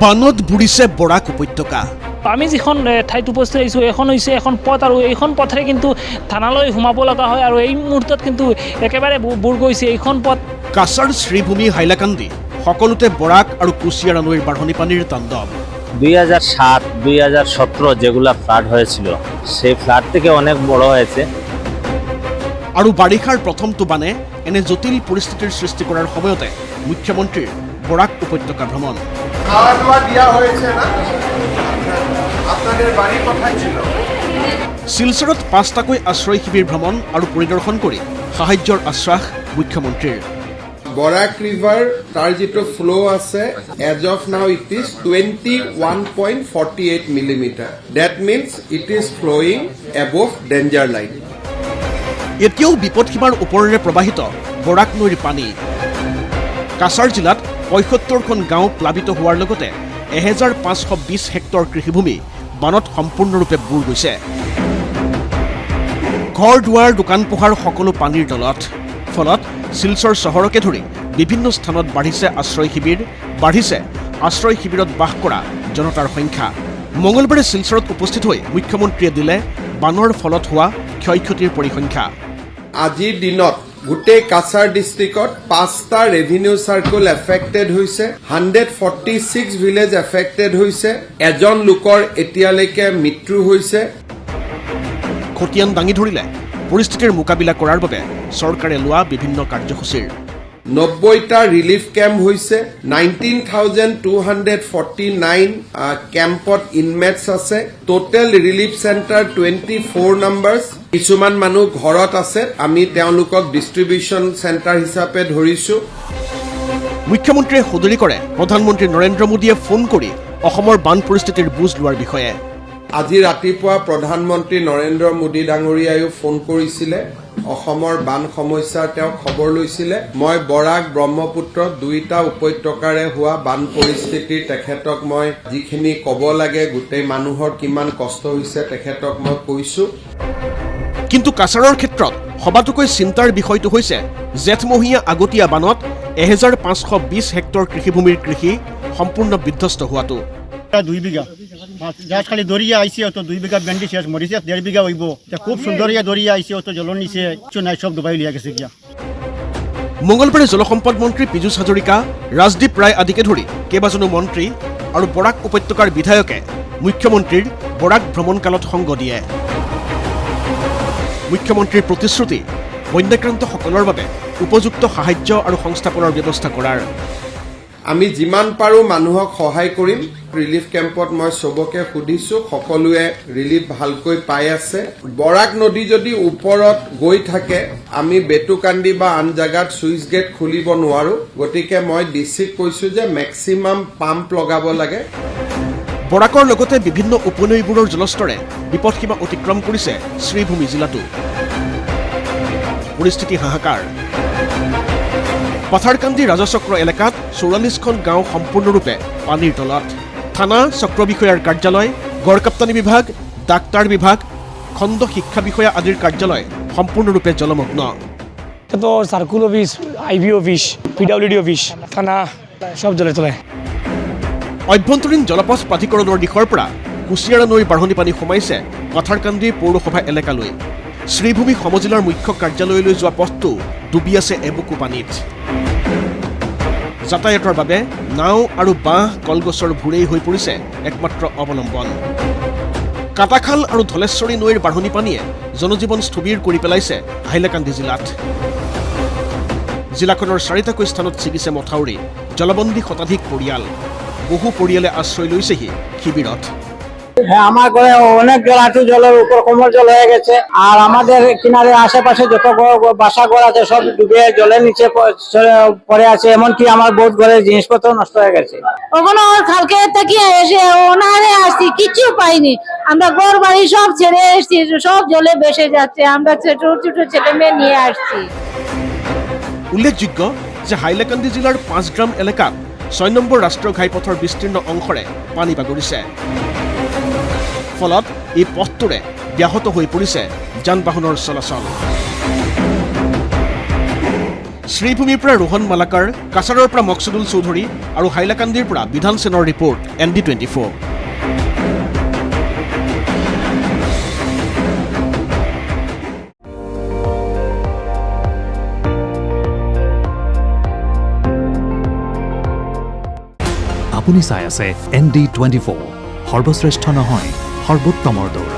বানত বুড়িছে বৰাক উপত্যকা। আমি যিখন ঠাইত উপস্থিত আহিছোঁ এখন হৈছে এখন পথ আৰু এইখন পথেৰে কিন্তু থানালৈ সোমাব লগা হয় আৰু এই মুহূৰ্তত কিন্তু একেবাৰে বুৰ গৈছে এইখন পথ। কাছাৰ শ্ৰীভূমি হাইলাকান্দি সকলোতে বৰাক আৰু কুশিয়াৰা নৈৰ বাঢ়নি পানীৰ তাণ্ডৱ। 2007-2017 যেগুলা ফ্লাড হয়েছিল সেই ফ্লাড থেকে অনেক বড় হয়েছে। আৰু বাৰিষাৰ প্ৰথমটো বানে এনে জটিল পৰিস্থিতিৰ সৃষ্টি কৰাৰ সময়তে মুখ্যমন্ত্ৰীৰ বৰাক উপত্যকা ভ্ৰমণ। শিলচৰত 5টাকৈ আশ্ৰয় শিবিৰ ভ্ৰমণ আৰু পৰিদৰ্শন কৰি সাহায্যৰ আশ্বাস মুখ্যমন্ত্ৰীৰ। বৰাক ৰিভাৰ তাৰ যিটো ফ্লো আছে as of now it is 21.48 millimetre. That means it is flowing above danger line. এতিয়াও বিপদসীমাৰ ওপৰেৰে প্ৰবাহিত বৰাক নৈৰ পানী। কাছাৰ জিলাত ৭৫খন গাঁও প্লাবিত হোৱাৰ লগতে ১৫২০ হেক্টৰ কৃষিভূমি বানত সম্পূৰ্ণৰূপে বুৰ গৈছে। ঘৰ দুৱাৰ দোকান পোহাৰ সকলো পানীৰ তলত। ফলত শিলচৰ চহৰকে ধৰি বিভিন্ন স্থানত বাঢ়িছে আশ্ৰয় শিবিৰ, বাঢ়িছে আশ্ৰয় শিবিৰত বাস কৰা জনতাৰ সংখ্যা। মঙলবাৰে শিলচৰত উপস্থিত হৈ মুখ্যমন্ত্ৰীয়ে দিলে বানৰ ফলত হোৱা ক্ষয় ক্ষতিৰ পৰিসংখ্যা। আজিৰ দিনত গোটেই কাছাৰ ডিষ্ট্ৰিক্টত 5টা ৰেভিনিউ চাৰ্কুল এফেক্টেড হৈছে, 146 ভিলেজ এফেক্টেড হৈছে, এজন লোকৰ এতিয়ালৈকে মৃত্যু হৈছে। খতিয়ান দাঙি ধৰিলে পৰিস্থিতিৰ মোকাবিলা কৰাৰ বাবে চৰকাৰে লোৱা বিভিন্ন কাৰ্যসূচীৰ। 90টা ৰিলিফ কেম্প হৈছে, 19,249 কেম্পত ইনমেটছ আছে। Total relief centre 24 numbers. কিছুমান মানুহ ঘৰত আছে, আমি তেওঁলোকক ডিষ্ট্ৰিবিউশ্যন চেণ্টাৰ হিচাপে ধৰিছো। মুখ্যমন্ত্ৰীয়ে সদৰি কৰে প্ৰধানমন্ত্ৰী নৰেন্দ্ৰ মোদীয়ে ফোন কৰি অসমৰ বান পৰিস্থিতিৰ বুজ লোৱাৰ বিষয়ে। আজি ৰাতিপুৱা প্ৰধানমন্ত্ৰী নৰেন্দ্ৰ মোদী ডাঙৰীয়াইও ফোন কৰিছিলে, অসমৰ বান সমস্যাৰ তেওঁ খবৰ লৈছিলে। মই বৰাক ব্ৰহ্মপুত্ৰ দুয়োটা উপত্যকাৰে হোৱা বান পৰিস্থিতিৰ তেখেতক মই যিখিনি ক'ব লাগে, গোটেই মানুহৰ কিমান কষ্ট হৈছে তেখেতক মই কৈছো। কিন্তু কাছাৰৰ ক্ষেত্ৰত সবাতোকৈ চিন্তাৰ বিষয়টো হৈছে জেঠমহীয়া আগতীয়া বানত ১৫২০ হেক্টৰ কৃষিভূমিৰ কৃষি সম্পূৰ্ণ বিধ্বস্ত হোৱাটো। 2 বিঘা যা খালি দরিয়া আইসি তো 2 বিঘা ভেন্ডি শেষ মরিছে, 1.5 বিঘা হইব। খুব সুন্দর দরিয়া আইসি তো জলর নিচে কিছু নাই, সব ডুবাই লিয়া গেছে গিয়া। মঙলবাৰে জলসম্পদ মন্ত্ৰী পীযুষ হাজৰিকা, ৰাজদীপ ৰায় আদিকে ধৰি কেইবাজনো মন্ত্ৰী আৰু বৰাক উপত্যকাৰ বিধায়কে মুখ্যমন্ত্ৰীৰ বৰাক ভ্ৰমণকালত সংগ দিয়ে। মুখ্যমন্ত্ৰীৰ প্ৰতিশ্ৰুতি বন্যাক্ৰান্তসকলৰ বাবে উপযুক্ত সাহায্য আৰু সংস্থাপনৰ ব্যৱস্থা কৰাৰ। আমি যিমান পাৰো মানুহক সহায় কৰিম। ৰিলিফ কেম্পত মই চবকে সুধিছো, সকলোৱে ৰিলিফ ভালকৈ পাই আছে। বৰাক নদী যদি ওপৰত গৈ থাকে, আমি বেটুকান্দি বা আন জাগাত চুইচ গেট খুলিব নোৱাৰো। গতিকে মই ডিচিক কৈছো যে মেক্সিমাম পাম্প লগাব লাগে। বৰাকৰ লগতে বিভিন্ন উপনৈবোৰৰ জলস্তৰে বিপদসীমা অতিক্ৰম কৰিছে শ্ৰীভূমি জিলাতো। পৰিস্থিতি হাহাকাৰ। পাথাৰকান্দি ৰাজচক্ৰ এলেকাত 44খন গাঁও সম্পূৰ্ণৰূপে পানীৰ তলত। থানা, চক্ৰ বিষয়াৰ কাৰ্যালয়, গড়কাপ্তানী বিভাগ, ডাক্তাৰ বিভাগ, খণ্ড শিক্ষা বিষয়া আদিৰ কাৰ্যালয় সম্পূৰ্ণৰূপে জলমগ্ন। তো circle office, IB office, PWD office, থানা সব জলে তলে। অভ্যন্তৰীণ জলপথ প্ৰাধিকৰণৰ দিশৰ পৰা কুশিয়াৰা নৈৰ বাঢ়নি পানী সোমাইছে পাথাৰকান্দি পৌৰসভা এলেকালৈ। শ্ৰীভূমি সমজিলাৰ মুখ্য কাৰ্যালয়লৈ যোৱা পথটো ডুবি আছে এবুকু পানীত। যাতায়াতৰ বাবে নাও আৰু বাঁহ কলগছৰ ভুৰেই হৈ পৰিছে একমাত্ৰ অৱলম্বন। কাটাখাল আৰু ধলেশ্বৰী নৈৰ বাঢ়নি পানীয়ে জনজীৱন স্থবিৰ কৰি পেলাইছে হাইলাকান্দি জিলাত। জিলাখনৰ 4টাকৈ স্থানত ছিগিছে মথাউৰি। জলবন্দী শতাধিক পৰিয়াল। বহু পৰিয়ালে আশ্ৰয় লৈছেহি শিবিৰত। হ্যাঁ, আমার ঘরে অনেক জল আছে, জলের উপর কোমর জল হয়ে গেছে। আর আমাদের কিনারে আশেপাশে যত বাসা ঘর আছে সব ডুবে জলের নিচে পড়ে আছে। এমনকি আমার বহুত ঘরের জিনিসপত্র নষ্ট হয়ে গেছে। ওখানে কালকে তাকিয়ে এসে ওনারে আসছি, কিচ্ছু পাইনি। আমরা ঘর বাড়ি সব ছেড়ে এসছি, সব জলে ভেসে যাচ্ছে। আমরা ছোট ছোট ছেলে মেয়ে নিয়ে আসছি। উল্লেখযোগ্য যে হাইলাকান্দি জিলাৰ 5 গ্ৰাম এলেকাত 6 নম্বৰ ৰাষ্ট্ৰীয় ঘাইপথৰ বিস্তীৰ্ণ অংশৰে পানী বাগৰিছে। ফলত এই পথটোৰে ব্যাহত হৈ পৰিছে যান বাহনৰ চলাচল। শ্ৰীভূমিৰ পৰা ৰোহন মালাকাৰ, কাছাৰৰ পৰা মকছুদুল চৌধুৰী আৰু হাইলাকান্দিৰ পৰা বিধান সেনৰ ৰিপৰ্ট ND24। আপুনি চাই আছে ND24, সৰ্বশ্ৰেষ্ঠ নহয় সৰ্বোত্তমৰ দৌৰ।